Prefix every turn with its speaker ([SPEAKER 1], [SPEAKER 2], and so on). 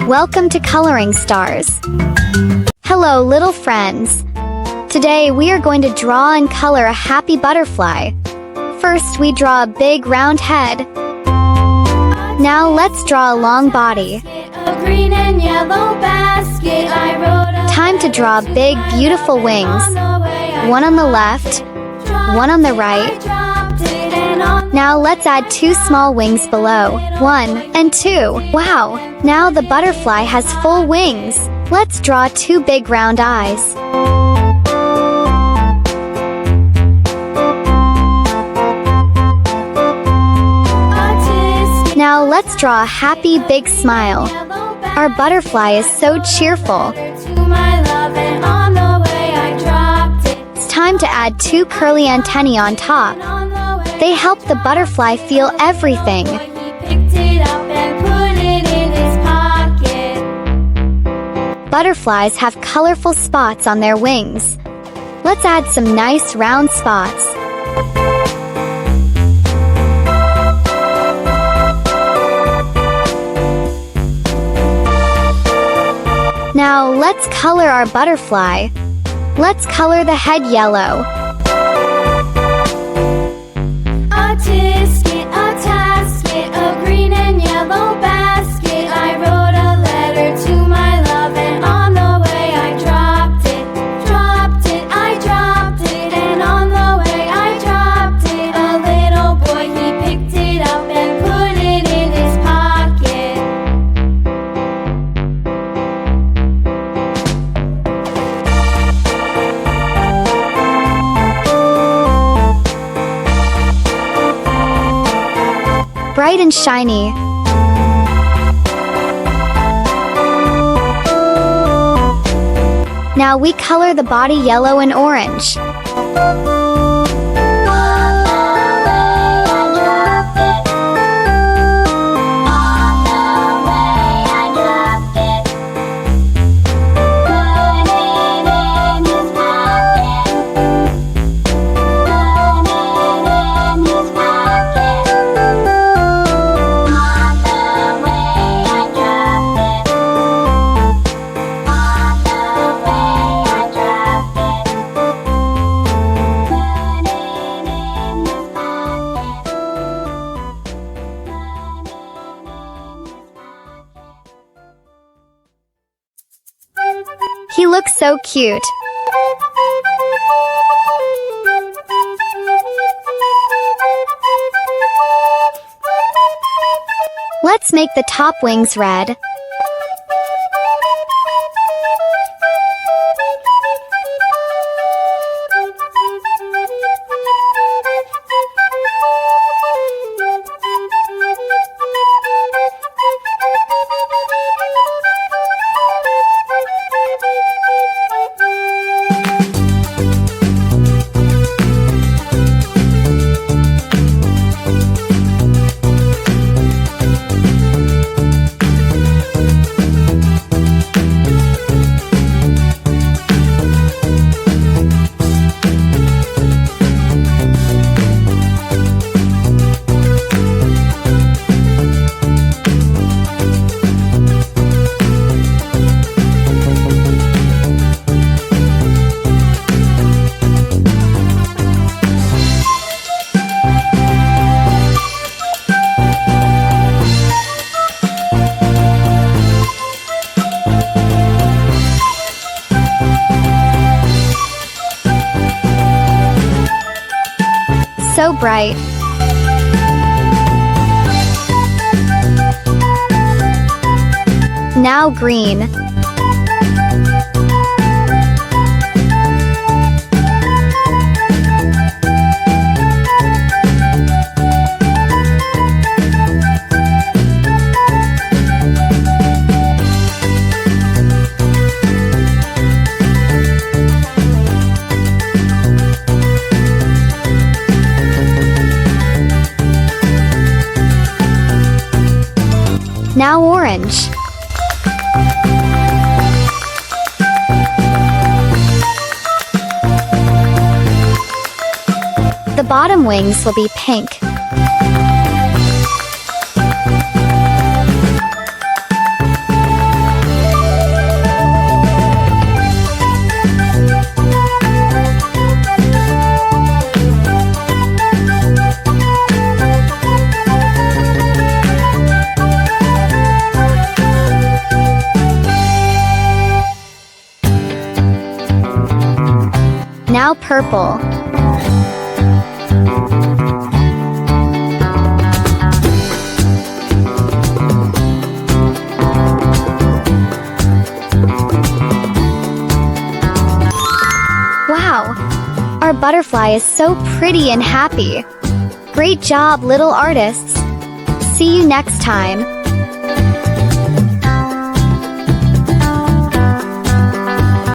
[SPEAKER 1] Welcome to Coloring Stars. Hello, little friends. Today we are going to draw and color a happy butterfly. First, we draw a big round head. Now let's draw a long body. Time to draw big, beautiful wings. One on the left, one on the right. Now let's add 2 small wings below. 1 and 2. Wow! Now the butterfly has full wings. Let's draw 2 big round eyes. Now let's draw a happy big smile. Our butterfly is so cheerful. It's time to add 2 curly antennae on top. They help the butterfly feel everything. Butterflies have colorful spots on their wings. Let's add some nice round spots. Now let's color our butterfly. Let's color the head yellow. A tasket, a green and yellow basket. I wrote a letter to my love, and on the way I dropped it, I dropped it, and on the way I dropped it. A little boy, he picked it up and put it in his pocket. Bright and shiny. Now we color the body yellow and orange. He looks so cute. Let's make the top wings red. So bright. Now green. Now orange. The bottom wings will be pink.
[SPEAKER 2] purple. Wow! Our butterfly is so pretty and happy. Great job, little artists! See you next time.